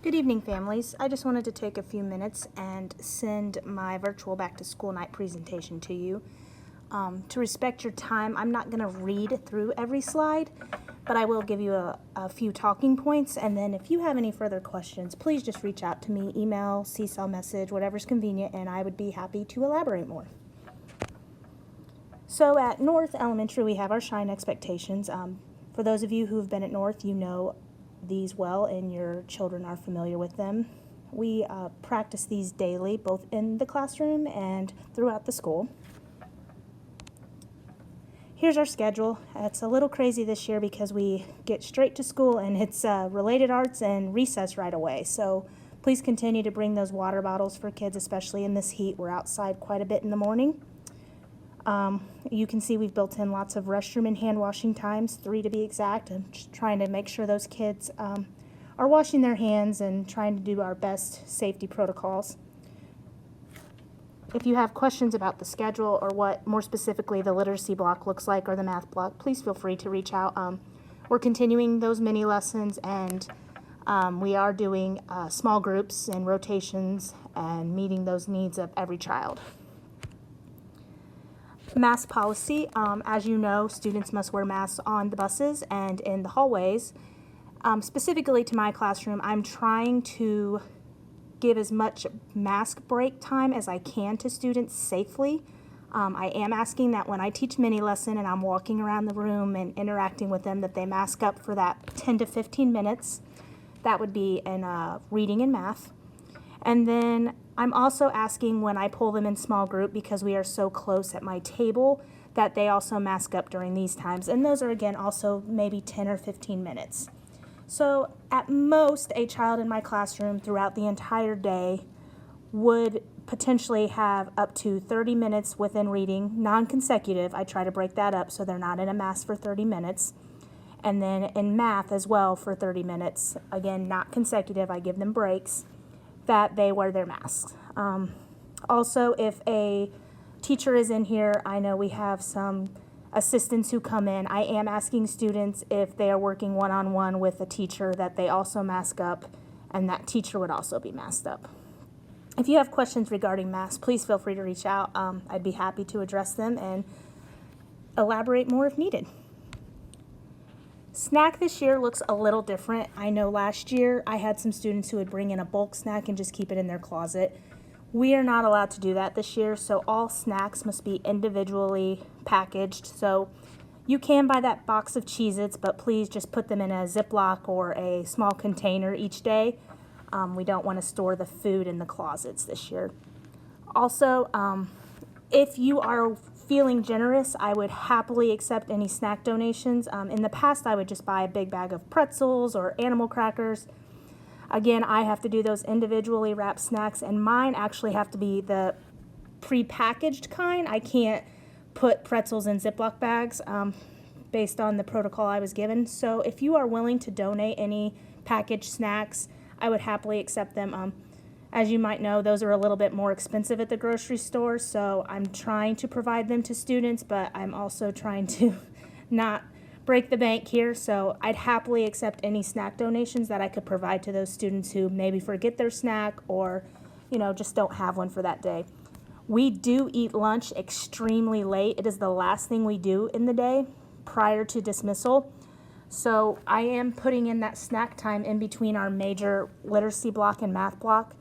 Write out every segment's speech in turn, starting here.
Good evening, families. I just wanted to take a few minutes and send my virtual back to school night presentation to you. To respect your time, I'm not going to read through every slide, but I will give you a few talking points, and then if you have any further questions, please just reach out to me, email, Seesaw message, whatever's convenient, and I would be happy to elaborate more. So at North Elementary, we have our Shine expectations. For those of you who have been at North, you know these well and your children are familiar with them. We practice these daily, both in the classroom and throughout the school. Here's our schedule. It's a little crazy this year because we get straight to school and it's related arts and recess right away. So please continue to bring those water bottles for kids, especially in this heat. We're outside quite a bit in the morning. You can see we've built in lots of restroom and hand washing times, 3 to be exact. I'm just trying to make sure those kids are washing their hands and trying to do our best safety protocols. If you have questions about the schedule or what more specifically the literacy block looks like or the math block, please feel free to reach out. We're continuing those mini lessons, and we are doing small groups and rotations and meeting those needs of every child. Mask policy, as you know, students must wear masks on the buses and in the hallways. Specifically to my classroom, I'm trying to give as much mask break time as I can to students safely. I am asking that when I teach mini lesson and I'm walking around the room and interacting with them that they mask up for that 10 to 15 minutes. That would be in reading and math. And then I'm also asking when I pull them in small group, because we are so close at my table, that they also mask up during these times. And those are, again, also maybe 10 or 15 minutes. So at most, a child in my classroom throughout the entire day would potentially have up to 30 minutes within reading, non-consecutive. I try to break that up so they're not in a mask for 30 minutes. And then in math as well for 30 minutes. Again, not consecutive. I give them breaks, that they wear their masks. Also, if a teacher is in here, I know we have some assistants who come in. I am asking students if they are working one-on-one with a teacher that they also mask up, and that teacher would also be masked up. If you have questions regarding masks, please feel free to reach out. I'd be happy to address them and elaborate more if needed. Snack this year looks a little different. I know last year I had some students who would bring in a bulk snack and just keep it in their closet. We are not allowed to do that this year, so all snacks must be individually packaged. So you can buy that box of Cheez-Its, but please just put them in a Ziploc or a small container each day. We don't want to store the food in the closets this year. Also, if you are feeling generous, I would happily accept any snack donations. In the past, I would just buy a big bag of pretzels or animal crackers. Again, I have to do those individually wrapped snacks, and mine actually have to be the pre-packaged kind. I can't put pretzels in Ziploc bags based on the protocol I was given. So if you are willing to donate any packaged snacks, I would happily accept them. As you might know, those are a little bit more expensive at the grocery store, so I'm trying to provide them to students, but I'm also trying to not break the bank here, so I'd happily accept any snack donations that I could provide to those students who maybe forget their snack or, just don't have one for that day. We do eat lunch extremely late. It is the last thing we do in the day prior to dismissal. So I am putting in that snack time in between our major literacy block and math block.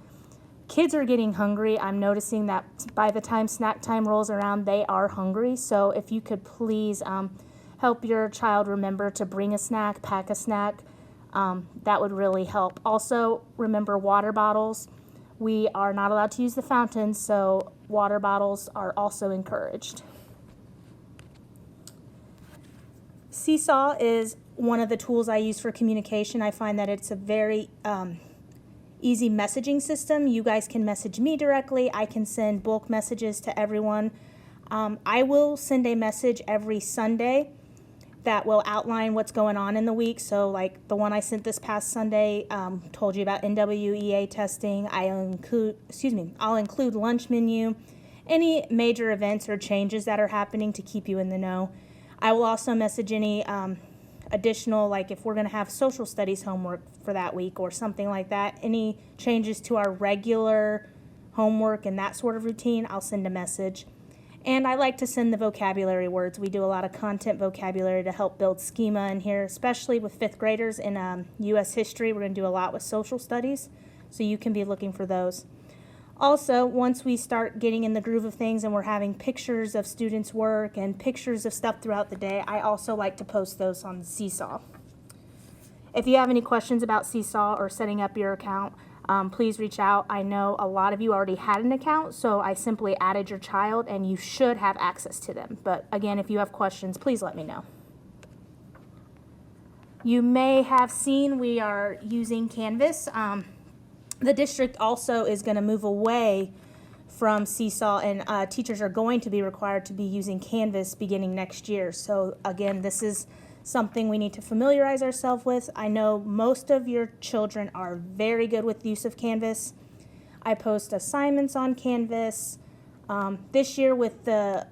Kids are getting hungry. I'm noticing that by the time snack time rolls around, they are hungry. So if you could please help your child remember to bring a snack, pack a snack, that would really help. Also, remember water bottles. We are not allowed to use the fountains, so water bottles are also encouraged. Seesaw is one of the tools I use for communication. I find that it's a very easy messaging system. You guys can message me directly. I can send bulk messages to everyone. I will send a message every Sunday that will outline what's going on in the week. So like the one I sent this past Sunday told you about NWEA testing. I'll include lunch menu, any major events or changes that are happening to keep you in the know. I will also message any additional, like if we're going to have social studies homework for that week or something like that, any changes to our regular homework and that sort of routine, I'll send a message. And I like to send the vocabulary words. We do a lot of content vocabulary to help build schema in here, especially with fifth graders in U.S. history. We're going to do a lot with social studies, so you can be looking for those. Also, once we start getting in the groove of things and we're having pictures of students' work and pictures of stuff throughout the day, I also like to post those on Seesaw. If you have any questions about Seesaw or setting up your account, please reach out. I know a lot of you already had an account, so I simply added your child and you should have access to them. But again, if you have questions, please let me know. You may have seen we are using Canvas. The district also is going to move away from Seesaw, and teachers are going to be required to be using Canvas beginning next year. So again, this is something we need to familiarize ourselves with. I know most of your children are very good with the use of Canvas. I post assignments on Canvas. This year with the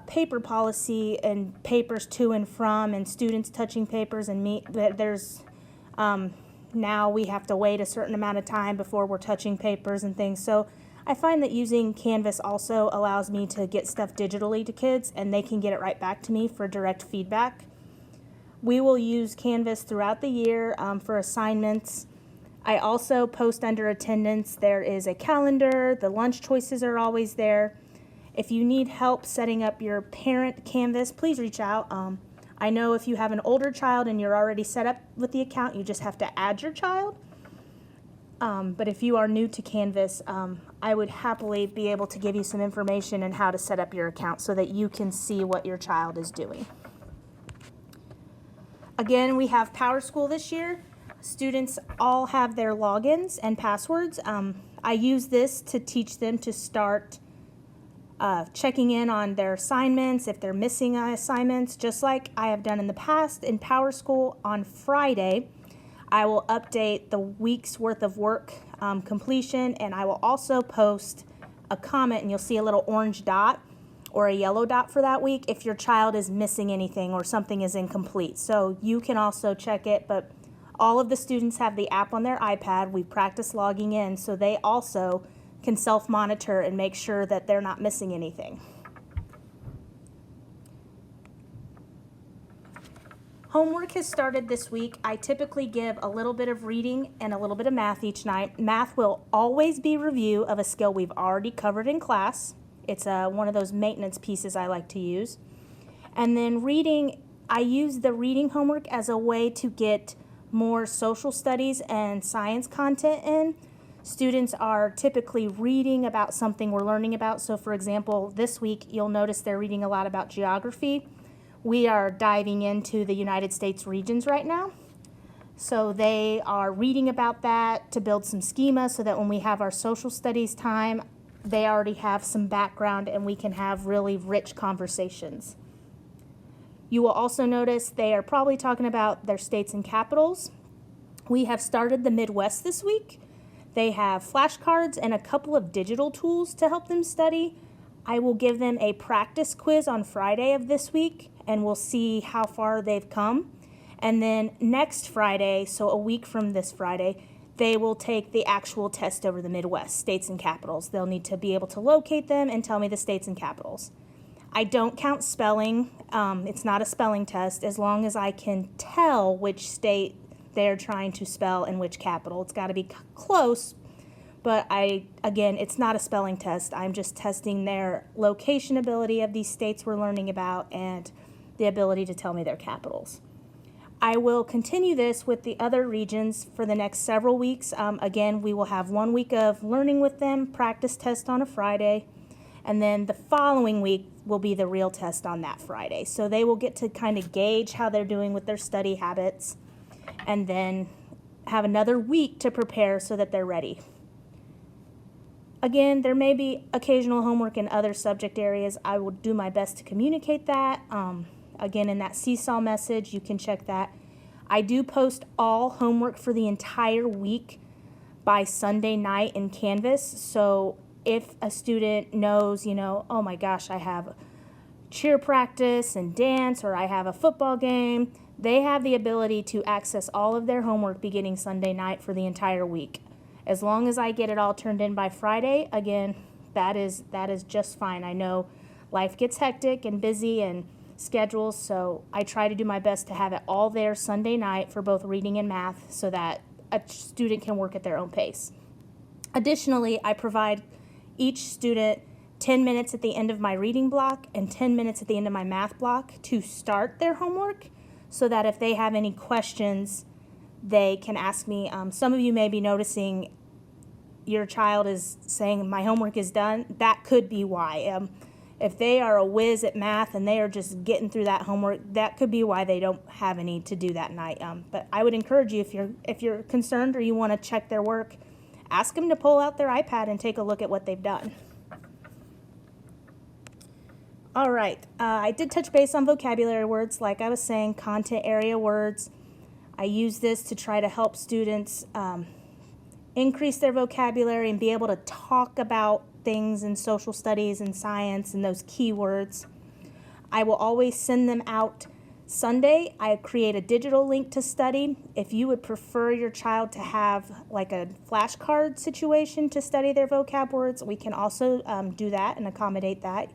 paper policy and papers to and from and students touching papers and there's now we have to wait a certain amount of time before we're touching papers and things. So I find that using Canvas also allows me to get stuff digitally to kids and they can get it right back to me for direct feedback. We will use Canvas throughout the year for assignments. I also post under attendance. There is a calendar. The lunch choices are always there. If you need help setting up your parent Canvas, please reach out. I know if you have an older child and you're already set up with the account, you just have to add your child. But if you are new to Canvas, I would happily be able to give you some information on how to set up your account so that you can see what your child is doing. Again, we have PowerSchool this year. Students all have their logins and passwords. I use this to teach them to start checking in on their assignments, if they're missing assignments, just like I have done in the past. In PowerSchool on Friday, I will update the week's worth of work completion, and I will also post a comment, and you'll see a little orange dot or a yellow dot for that week if your child is missing anything or something is incomplete. So you can also check it, but all of the students have the app on their iPad. We practice logging in, so they also can self-monitor and make sure that they're not missing anything. Homework has started this week. I typically give a little bit of reading and a little bit of math each night. Math will always be review of a skill we've already covered in class. It's one of those maintenance pieces I like to use. And then reading, I use the reading homework as a way to get more social studies and science content in. Students are typically reading about something we're learning about. So for example, this week you'll notice they're reading a lot about geography. We are diving into the United States regions right now. So they are reading about that to build some schema so that when we have our social studies time, they already have some background and we can have really rich conversations. You will also notice they are probably talking about their states and capitals. We have started the Midwest this week. They have flashcards and a couple of digital tools to help them study. I will give them a practice quiz on Friday of this week and we'll see how far they've come. And then next Friday, so a week from this Friday, they will take the actual test over the Midwest, states and capitals. They'll need to be able to locate them and tell me the states and capitals. I don't count spelling. It's not a spelling test as long as I can tell which state they're trying to spell and which capital. It's got to be close, but again, it's not a spelling test. I'm just testing their location ability of these states we're learning about and the ability to tell me their capitals. I will continue this with the other regions for the next several weeks. Again, we will have 1 week of learning with them, practice test on a Friday, and then the following week will be the real test on that Friday. So they will get to kind of gauge how they're doing with their study habits and then have another week to prepare so that they're ready. Again, there may be occasional homework in other subject areas. I will do my best to communicate that. Again, in that Seesaw message, you can check that. I do post all homework for the entire week by Sunday night in Canvas. So if a student knows, oh my gosh, I have cheer practice and dance, or I have a football game, They have the ability to access all of their homework beginning Sunday night for the entire week. As long as I get it all turned in by Friday, again, that is just fine. I know life gets hectic and busy and schedules, so I try to do my best to have it all there Sunday night for both reading and math so that a student can work at their own pace. Additionally, I provide each student 10 minutes at the end of my reading block and 10 minutes at the end of my math block to start their homework so that if they have any questions, they can ask me. Some of you may be noticing your child is saying, my homework is done. That could be why. If they are a whiz at math and they are just getting through that homework, that could be why they don't have any to do that night. But I would encourage you, if you're concerned or you want to check their work, ask them to pull out their iPad and take a look at what they've done. All right, I did touch base on vocabulary words. Like I was saying, content area words. I use this to try to help students increase their vocabulary and be able to talk about things in social studies and science and those keywords. I will always send them out Sunday. I create a digital link to study. If you would prefer your child to have like a flashcard situation to study their vocab words, we can also do that and accommodate that.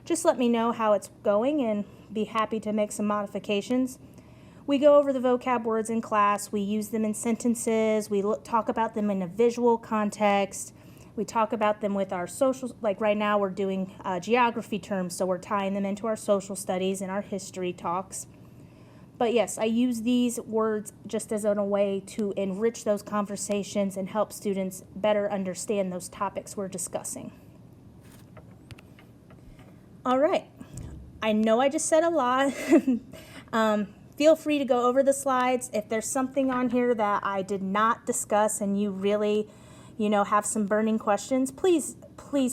Just let me know how it's going and be happy to make some modifications. We go over the vocab words in class. We use them in sentences. We talk about them in a visual context. We talk about them with our social, like right now we're doing geography terms, so we're tying them into our social studies and our history talks. But yes, I use these words just as a way to enrich those conversations and help students better understand those topics we're discussing. All right, I know I just said a lot. Feel free to go over the slides. If there's something on here that I did not discuss and you really, have some burning questions, please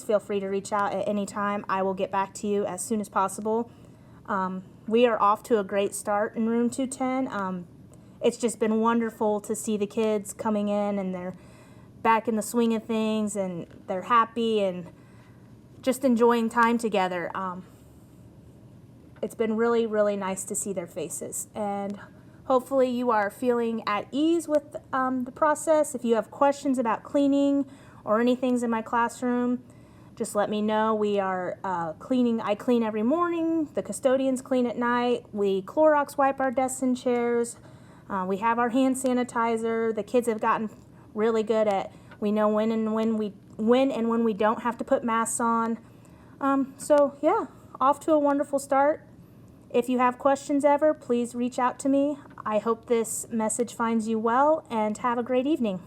feel free to reach out at any time. I will get back to you as soon as possible. We are off to a great start in room 210. It's just been wonderful to see the kids coming in and they're back in the swing of things and they're happy and just enjoying time together. It's been really, really nice to see their faces. And hopefully you are feeling at ease with the process. If you have questions about cleaning or anything in my classroom, just let me know. We are cleaning. I clean every morning. The custodians clean at night. We Clorox wipe our desks and chairs. We have our hand sanitizer. The kids have gotten really good at, we know when and when we don't have to put masks on. So yeah, off to a wonderful start. If you have questions ever, please reach out to me. I hope this message finds you well and have a great evening.